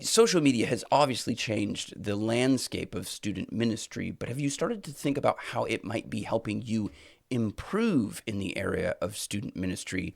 Social media has obviously changed the landscape of student ministry, but have you started to think about how it might be helping you improve in the area of student ministry?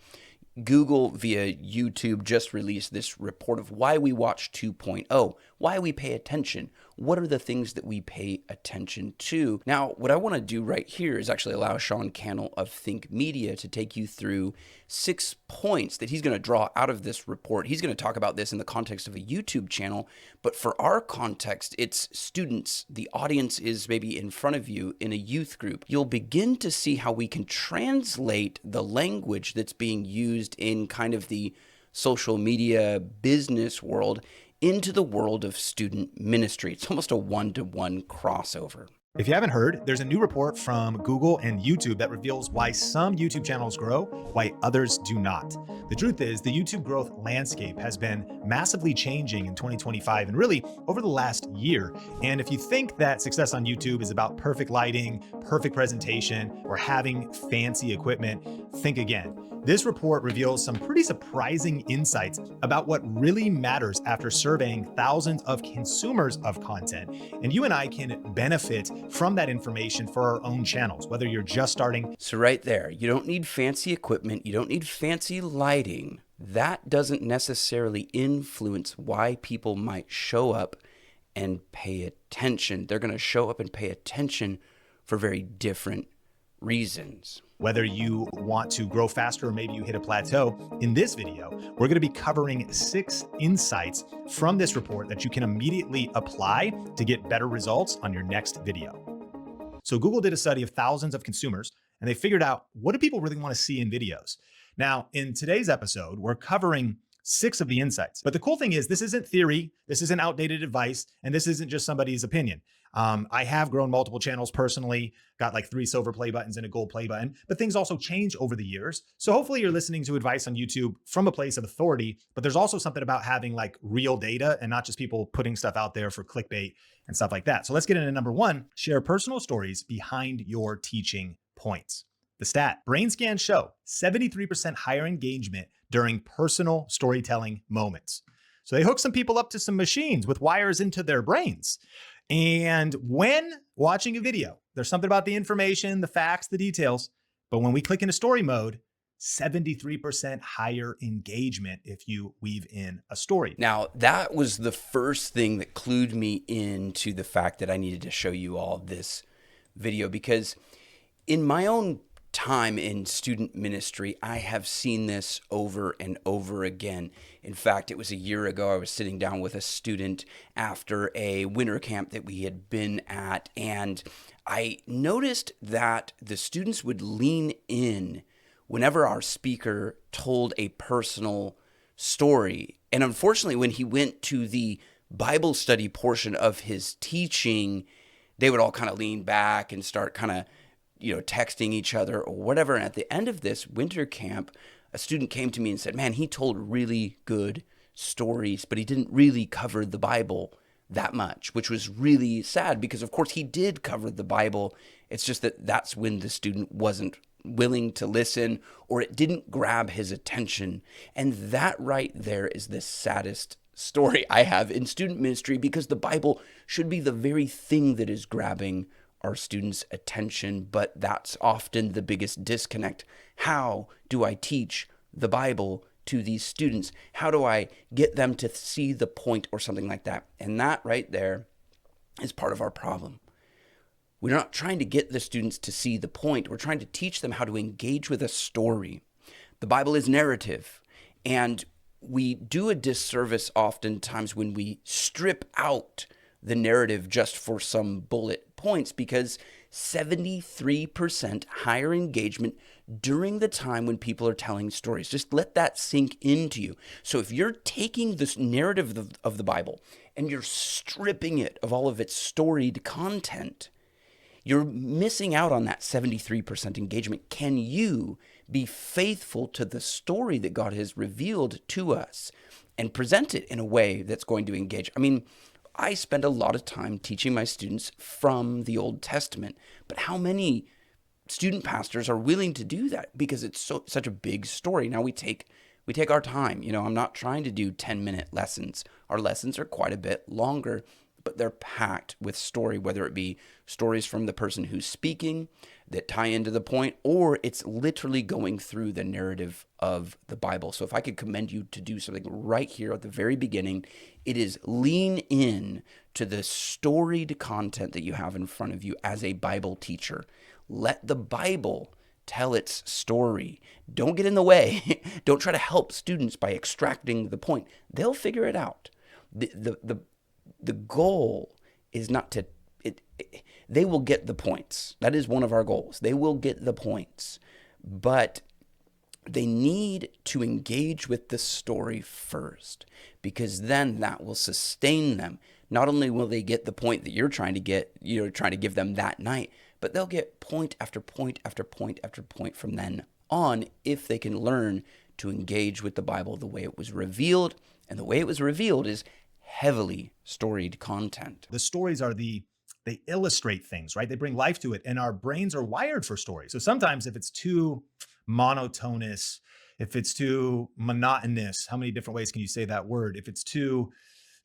Google via YouTube just released this report of why we watch 2.0, why we pay attention, what are the things that we pay attention to. Now, what I want to do right here is actually allow Sean Cannell of Think Media to take you through 6 points that he's going to draw out of this report. He's going to talk about this in the context of a YouTube channel, but for our context, it's students. The audience is maybe in front of you in a youth group. You'll begin to see how we can translate the language that's being used in kind of the social media business world into the world of student ministry. It's almost a one-to-one crossover. If you haven't heard, there's a new report from Google and YouTube that reveals why some YouTube channels grow, why others do not. The truth is, the YouTube growth landscape has been massively changing in 2025 and really over the last year. And if you think that success on YouTube is about perfect lighting, perfect presentation, or having fancy equipment, think again. This report reveals some pretty surprising insights about what really matters after surveying thousands of consumers of content. And you and I can benefit from that information for our own channels, whether you're just starting. So right there, you don't need fancy equipment, you don't need fancy lighting. That doesn't necessarily influence why people might show up and pay attention. They're going to show up and pay attention for very different reasons. Whether you want to grow faster or maybe you hit a plateau, in this video, we're going to be covering 6 insights from this report that you can immediately apply to get better results on your next video. So Google did a study of thousands of consumers, and they figured out, what do people really want to see in videos? Now, in today's episode, we're covering 6 of the insights. But the cool thing is, this isn't theory, this isn't outdated advice, and this isn't just somebody's opinion. I have grown multiple channels personally, got like 3 silver play buttons and a gold play button, but things also change over the years. So hopefully you're listening to advice on YouTube from a place of authority, but there's also something about having like real data and not just people putting stuff out there for clickbait and stuff like that. So let's get into number 1, share personal stories behind your teaching points. The stat, brain scans show 73% higher engagement during personal storytelling moments. So they hook some people up to some machines with wires into their brains. And when watching a video, there's something about the information, the facts, the details. But when we click into story mode, 73% higher engagement if you weave in a story. Now, that was the first thing that clued me into the fact that I needed to show you all this video, because in my own time in student ministry, I have seen this over and over again. In fact, it was a year ago, I was sitting down with a student after a winter camp that we had been at, and I noticed that the students would lean in whenever our speaker told a personal story. And unfortunately, when he went to the Bible study portion of his teaching, they would all kind of lean back and start kind of texting each other or whatever. And at the end of this winter camp, a student came to me and said, man, he told really good stories, but he didn't really cover the Bible that much, which was really sad because, of course, he did cover the Bible. It's just that that's when the student wasn't willing to listen or it didn't grab his attention. And that right there is the saddest story I have in student ministry, because the Bible should be the very thing that is grabbing our students' attention, but that's often the biggest disconnect. How do I teach the Bible to these students? How do I get them to see the point or something like that? And that right there is part of our problem. We're not trying to get the students to see the point. We're trying to teach them how to engage with a story. The Bible is narrative, and we do a disservice oftentimes when we strip out the narrative just for some bullet points, because 73% higher engagement during the time when people are telling stories. Just let that sink into you. So if you're taking this narrative of the Bible and you're stripping it of all of its storied content, you're missing out on that 73% engagement. Can you be faithful to the story that God has revealed to us and present it in a way that's going to engage? I mean, I spend a lot of time teaching my students from the Old Testament, but how many student pastors are willing to do that? Because it's such a big story. Now we take We take our time. I'm not trying to do 10-minute lessons. Our lessons are quite a bit longer, but they're packed with story, whether it be stories from the person who's speaking that tie into the point, or it's literally going through the narrative of the Bible. So if I could commend you to do something right here at the very beginning, it is lean in to the storied content that you have in front of you as a Bible teacher. Let the Bible tell its story. Don't get in the way. Don't try to help students by extracting the point. They'll figure it out. The goal is not to, they will get the points. That is one of our goals. They will get the points, but they need to engage with the story first, because then that will sustain them. Not only will they get the point that you're trying to get, trying to give them that night, but they'll get point after point after point after point from then on if they can learn to engage with the Bible the way it was revealed. And the way it was revealed is heavily storied content. The stories are they illustrate things, right? They bring life to it, and our brains are wired for stories. So sometimes if it's too monotonous, if it's too monotonous, how many different ways can you say that word? If it's too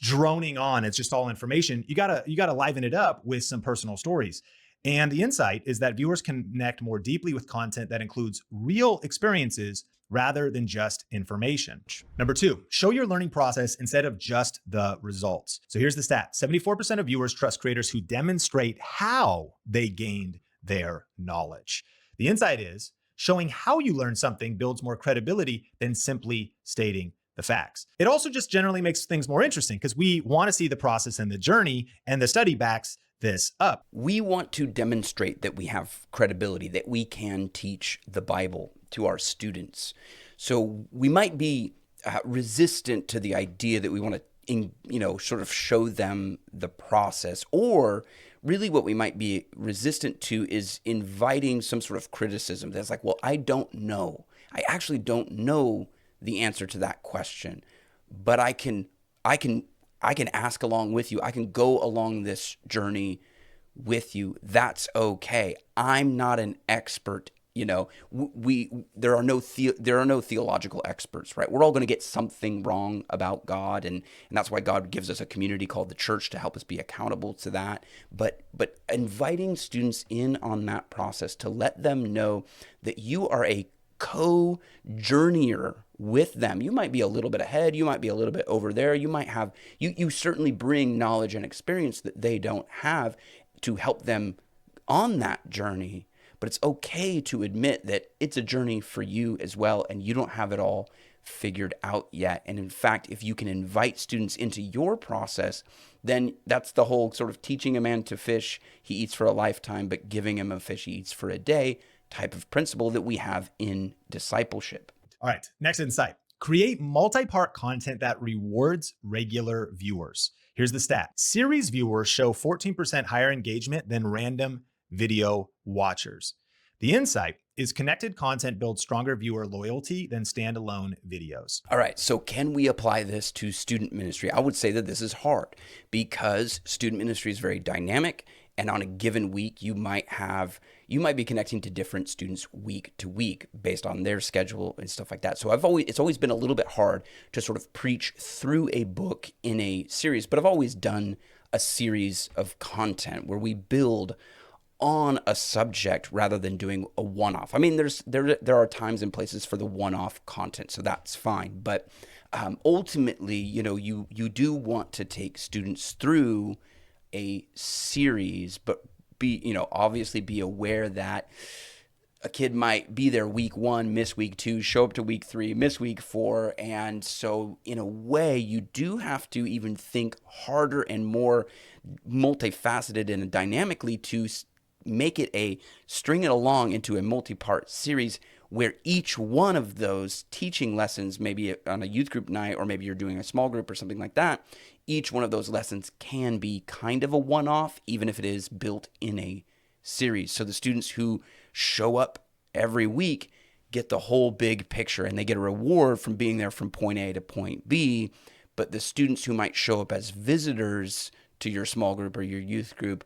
droning on, it's just all information. You gotta liven it up with some personal stories. And the insight is that viewers connect more deeply with content that includes real experiences rather than just information. Number 2, show your learning process instead of just the results. So here's the stat. 74% of viewers trust creators who demonstrate how they gained their knowledge. The insight is showing how you learn something builds more credibility than simply stating the facts. It also just generally makes things more interesting because we want to see the process and the journey, and the study backs this up. We want to demonstrate that we have credibility, that we can teach the Bible to our students. So we might be resistant to the idea that we want to, sort of show them the process, or really what we might be resistant to is inviting some sort of criticism that's like, well, I don't know. I actually don't know the answer to that question, but I can ask along with you. I can go along this journey with you. That's okay. I'm not an expert. There are no theological experts, right? We're all going to get something wrong about God, and that's why God gives us a community called the church to help us be accountable to that. But inviting students in on that process to let them know that you are a co-journeyer with them. You might be a little bit ahead, you might be a little bit over there, you might have, you certainly bring knowledge and experience that they don't have to help them on that journey. But it's okay to admit that it's a journey for you as well, and you don't have it all figured out yet. And in fact, if you can invite students into your process, then that's the whole sort of teaching a man to fish, he eats for a lifetime, but giving him a fish, he eats for a day type of principle that we have in discipleship. All right, next insight. Create multi-part content that rewards regular viewers. Here's the stat. Series viewers show 14% higher engagement than random video watchers. The insight is connected content builds stronger viewer loyalty than standalone videos. All right, so can we apply this to student ministry? I would say that this is hard because student ministry is very dynamic, and on a given week, you might be connecting to different students week to week based on their schedule and stuff like that. So it's always been a little bit hard to sort of preach through a book in a series, but I've always done a series of content where we build on a subject rather than doing a one-off. I mean, there are times and places for the one-off content, so that's fine. But ultimately, you do want to take students through a series, but obviously be aware that a kid might be there week 1, miss week 2, show up to week 3, miss week 4. And so in a way, you do have to even think harder and more multifaceted and dynamically to make it string it along into a multi-part series where each one of those teaching lessons, maybe on a youth group night, or maybe you're doing a small group or something like that, each one of those lessons can be kind of a one-off, even if it is built in a series. So the students who show up every week get the whole big picture, and they get a reward from being there from point A to point B. But the students who might show up as visitors to your small group or your youth group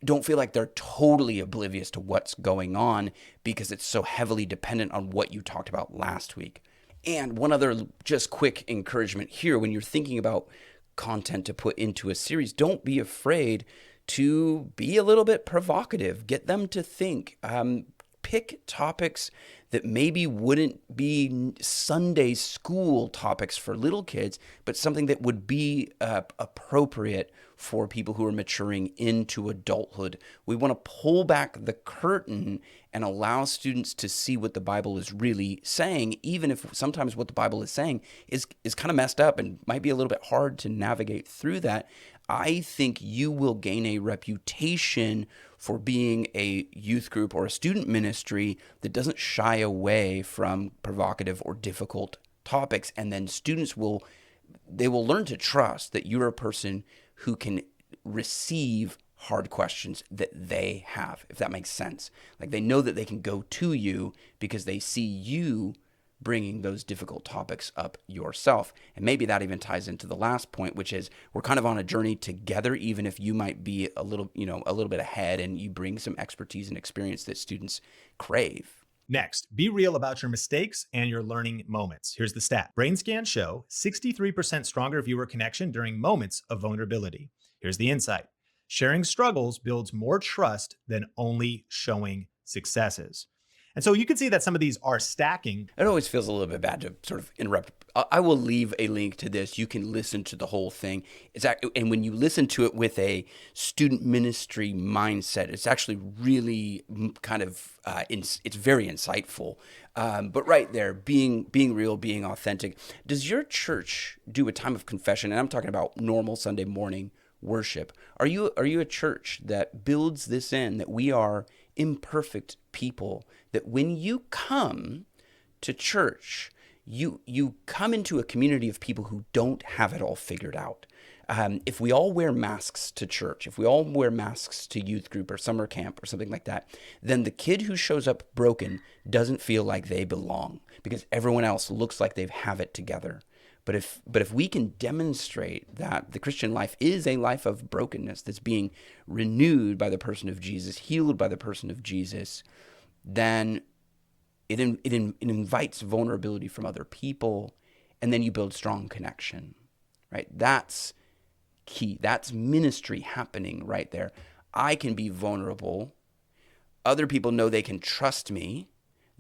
don't feel like they're totally oblivious to what's going on because it's so heavily dependent on what you talked about last week. And one other just quick encouragement here, when you're thinking about content to put into a series, don't be afraid to be a little bit provocative. Get them to think. Pick topics that maybe wouldn't be Sunday school topics for little kids, but something that would be appropriate for people who are maturing into adulthood. We want to pull back the curtain and allow students to see what the Bible is really saying, even if sometimes what the Bible is saying is kind of messed up and might be a little bit hard to navigate through that. I think you will gain a reputation for being a youth group or a student ministry that doesn't shy away from provocative or difficult topics. And then students will learn to trust that you're a person who can receive hard questions that they have, if that makes sense. Like they know that they can go to you because they see you bringing those difficult topics up yourself. And maybe that even ties into the last point, which is we're kind of on a journey together, even if you might be a little bit ahead and you bring some expertise and experience that students crave. Next, be real about your mistakes and your learning moments. Here's the stat. Brain scans show 63% stronger viewer connection during moments of vulnerability. Here's the insight. Sharing struggles builds more trust than only showing successes. And so you can see that some of these are stacking. It always feels a little bit bad to sort of interrupt. I will leave a link to this. You can listen to the whole thing. And when you listen to it with a student ministry mindset, it's actually really kind of, it's very insightful. But right there, being real, being authentic. Does your church do a time of confession? And I'm talking about normal Sunday morning worship. Are you a church that builds this in, that we are imperfect people, that when you come to church, you come into a community of people who don't have it all figured out? If we all wear masks to church, if we all wear masks to youth group or summer camp or something like that, then the kid who shows up broken doesn't feel like they belong because everyone else looks like they have it together. But if we can demonstrate that the Christian life is a life of brokenness that's being renewed by the person of Jesus, healed by the person of Jesus, then it invites vulnerability from other people, and then you build strong connection, right? That's key. That's ministry happening right there. I can be vulnerable. Other people know they can trust me.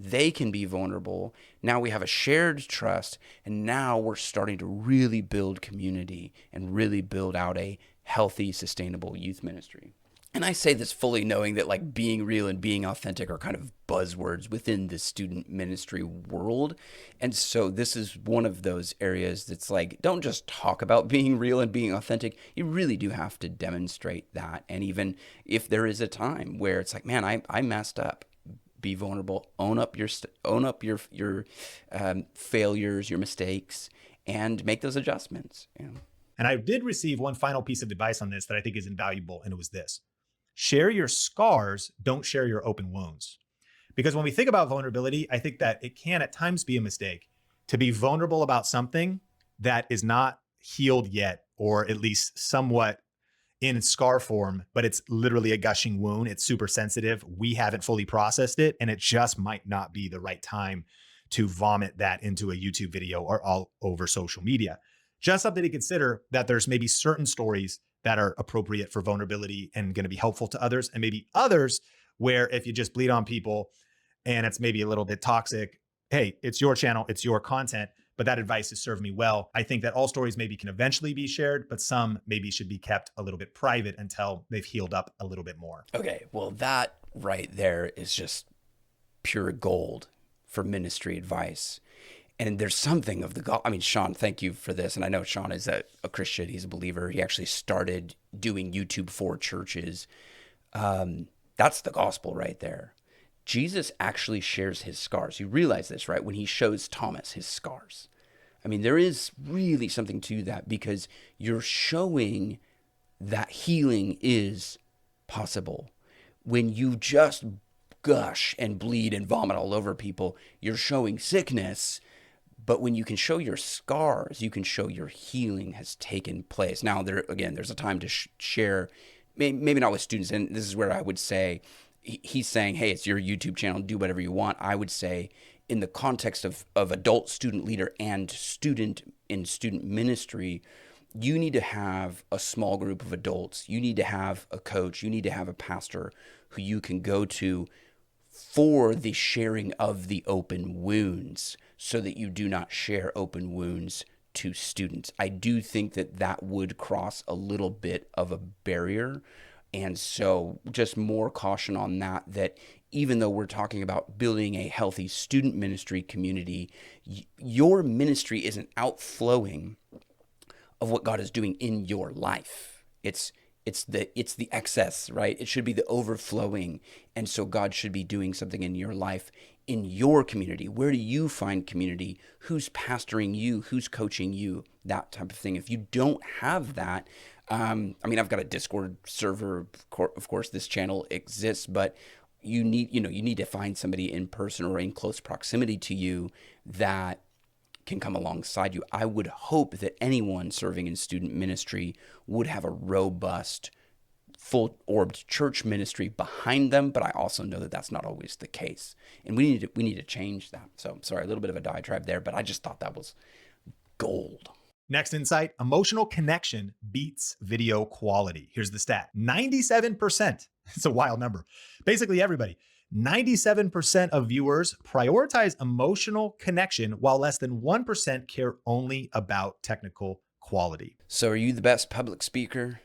They can be vulnerable. Now we have a shared trust, and now we're starting to really build community and really build out a healthy, sustainable youth ministry. And I say this fully knowing that like being real and being authentic are kind of buzzwords within the student ministry world. And so this is one of those areas that's like, don't just talk about being real and being authentic. You really do have to demonstrate that. And even if there is a time where it's like, man, I messed up. Be vulnerable, own up your failures, your mistakes, and make those adjustments. Yeah. And I did receive one final piece of advice on this that I think is invaluable, and it was this. Share your scars, don't share your open wounds. Because when we think about vulnerability, I think that it can at times be a mistake to be vulnerable about something that is not healed yet, or at least somewhat in scar form, but it's literally a gushing wound. It's super sensitive. We haven't fully processed it, and it just might not be the right time to vomit that into a YouTube video or all over social media. Just something to consider, that there's maybe certain stories that are appropriate for vulnerability and going to be helpful to others, and maybe others where if you just bleed on people and it's maybe a little bit toxic, hey, it's your channel, it's your content, but that advice has served me well. I think that all stories maybe can eventually be shared, but some maybe should be kept a little bit private until they've healed up a little bit more. Okay, well, that right there is just pure gold for ministry advice. And there's something of Sean, thank you for this. And I know Sean is a Christian. He's a believer. He actually started doing YouTube for churches. That's the gospel right there. Jesus actually shares his scars. You realize this, right? When he shows Thomas his scars. I mean, there is really something to that, because you're showing that healing is possible. When you just gush and bleed and vomit all over people, you're showing sickness. But when you can show your scars, you can show your healing has taken place. Now, there's a time to share, maybe not with students. And this is where I would say, he's saying, hey, it's your YouTube channel, do whatever you want. I would say, in the context of adult student leader and student in student ministry, you need to have a small group of adults. You need to have a coach. You need to have a pastor who you can go to for the sharing of the open wounds, so that you do not share open wounds to students. I do think that that would cross a little bit of a barrier. And so just more caution on that, that even though we're talking about building a healthy student ministry community, your ministry isn't outflowing of what God is doing in your life. It's the excess, right? It should be the overflowing. And so God should be doing something in your life, in your community. Where do you find community? Who's pastoring you? Who's coaching you? That type of thing. If you don't have that, I've got a Discord server. Of course, this channel exists, but you need to find somebody in person or in close proximity to you that can come alongside you. I would hope that anyone serving in student ministry would have a robust, full-orbed church ministry behind them, but I also know that that's not always the case, and we need to change that. So, sorry, a little bit of a diatribe there, but I just thought that was gold. Next insight, emotional connection beats video quality. Here's the stat: 97%. It's a wild number. Basically everybody. 97% of viewers prioritize emotional connection, while less than 1% care only about technical quality. So are you the best public speaker?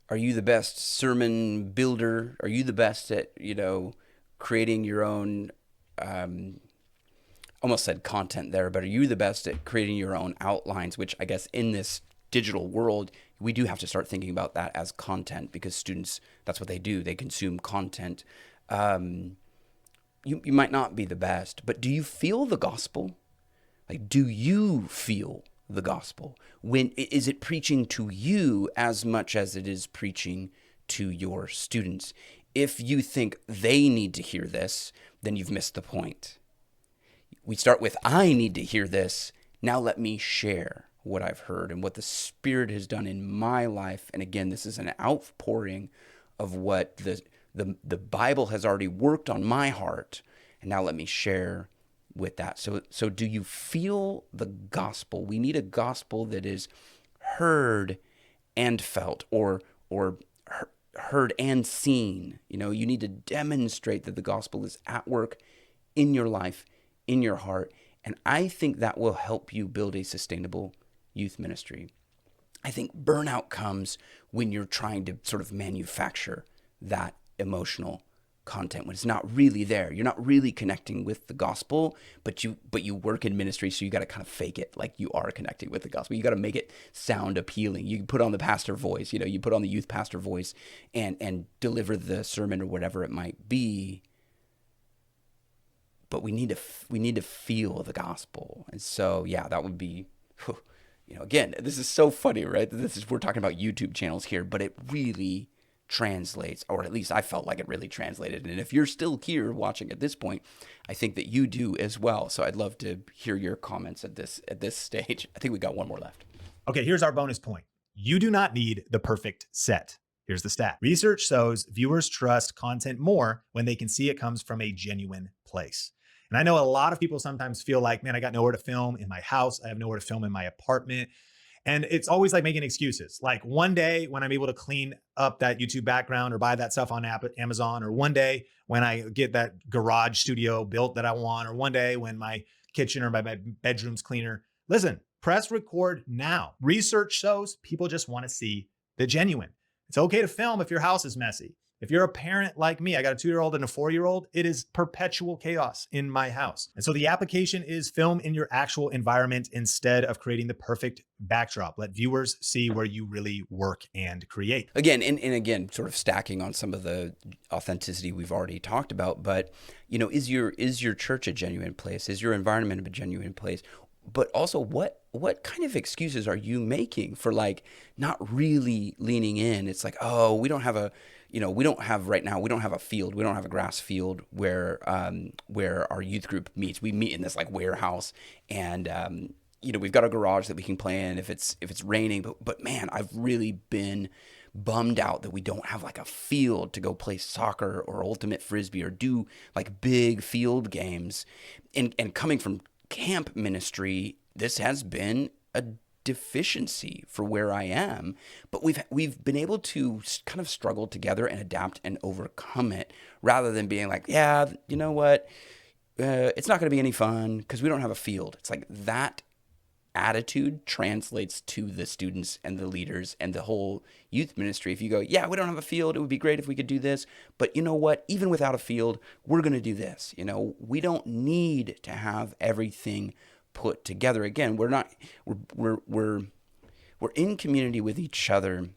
Are you the best sermon builder? Are you the best at, creating your own, almost said content there, but are you the best at creating your own outlines, which I guess in this digital world, we do have to start thinking about that as content, because students, that's what they do. They consume content. You might not be the best, but do you feel the gospel? Like, do you feel the gospel? Is it preaching to you as much as it is preaching to your students? If you think they need to hear this, then you've missed the point. We start with, I need to hear this. Now let me share what I've heard and what the Spirit has done in my life. And again, this is an outpouring of what the Bible has already worked on my heart, and now let me share with that. So do you feel the gospel? We need a gospel that is heard and felt, or heard and seen. You need to demonstrate that the gospel is at work in your life, in your heart, and I think that will help you build a sustainable youth ministry. I think burnout comes when you're trying to sort of manufacture that emotional content when it's not really there. You're not really connecting with the gospel, but you work in ministry, so you got to kind of fake it like you are connecting with the gospel. You got to make it sound appealing. You put on the pastor voice, you put on the youth pastor voice and deliver the sermon or whatever it might be. But we need to feel the gospel. And so, yeah, that would be, again, this is so funny, right? We're talking about YouTube channels here, but it really translates, or at least I felt like it really translated. And if you're still here watching at this point, I think that you do as well. So I'd love to hear your comments at this stage. I think we got one more left. Okay, here's our bonus point. You do not need the perfect set. Here's the stat. Research shows viewers trust content more when they can see it comes from a genuine place. And I know a lot of people sometimes feel like, man, I got nowhere to film in my house. I have nowhere to film in my apartment. And it's always like making excuses. Like one day when I'm able to clean up that YouTube background or buy that stuff on Amazon, or one day when I get that garage studio built that I want, or one day when my kitchen or my bedroom's cleaner. Listen, press record now. Research shows people just want to see the genuine. It's okay to film if your house is messy. If you're a parent like me, I got a 2-year-old and a 4-year-old, it is perpetual chaos in my house. And so the application is film in your actual environment instead of creating the perfect backdrop. Let viewers see where you really work and create. Again, and again, sort of stacking on some of the authenticity we've already talked about, but is your church a genuine place? Is your environment a genuine place? But also, what kind of excuses are you making for like not really leaning in? It's like, oh, we don't have a field. We don't have a grass field where our youth group meets. We meet in this like warehouse, and we've got a garage that we can play in if it's raining. But man, I've really been bummed out that we don't have like a field to go play soccer or ultimate frisbee or do like big field games. And coming from camp ministry, this has been a deficiency for where I am, but we've been able to kind of struggle together and adapt and overcome it, rather than being like, yeah, you know what, it's not going to be any fun because we don't have a field. It's like that attitude translates to the students and the leaders and the whole youth ministry. If you go, yeah, we don't have a field, it would be great if we could do this, but you know what, even without a field, we're going to do this. We don't need to have everything put together. Again, we're in community with each other,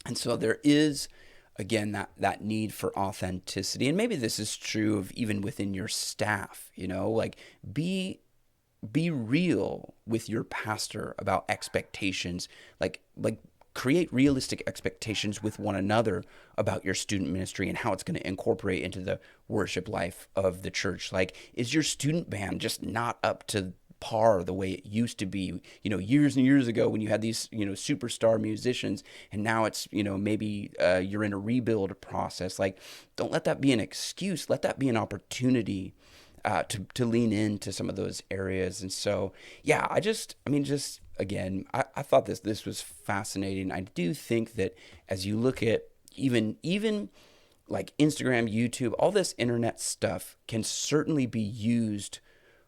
and so there is, again, that need for authenticity. And maybe this is true of even within your staff. Like be real with your pastor about expectations, like create realistic expectations with one another about your student ministry and how it's going to incorporate into the worship life of the church. Like, is your student band just not up to par the way it used to be, years and years ago when you had these, superstar musicians, and now it's, maybe you're in a rebuild process? Like, don't let that be an excuse. Let that be an opportunity to lean into some of those areas. And so, yeah, again, I thought this was fascinating. I do think that as you look at even like Instagram, YouTube, all this internet stuff can certainly be used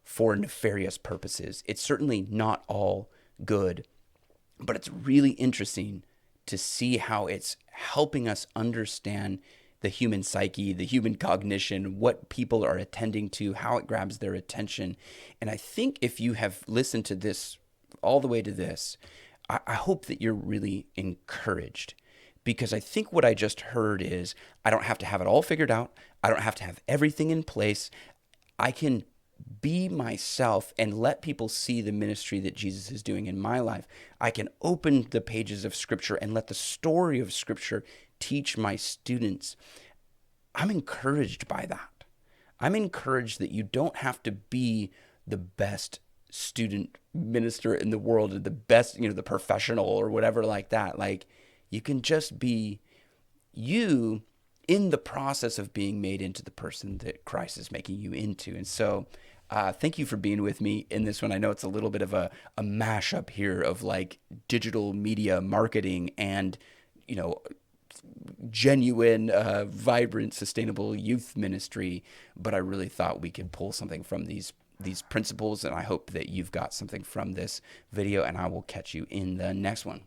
for nefarious purposes. It's certainly not all good, but it's really interesting to see how it's helping us understand the human psyche, the human cognition, what people are attending to, how it grabs their attention. And I think if you have listened to this all the way to this, I hope that you're really encouraged, because I think what I just heard is, I don't have to have it all figured out. I don't have to have everything in place. I can be myself and let people see the ministry that Jesus is doing in my life. I can open the pages of Scripture and let the story of Scripture teach my students. I'm encouraged by that. I'm encouraged that you don't have to be the best student minister in the world, or the best, the professional or whatever like that. Like, you can just be you in the process of being made into the person that Christ is making you into. And so, thank you for being with me in this one. I know it's a little bit of a mashup here of like digital media marketing and, genuine, vibrant, sustainable youth ministry. But I really thought we could pull something from these principles, and I hope that you've got something from this video, and I will catch you in the next one.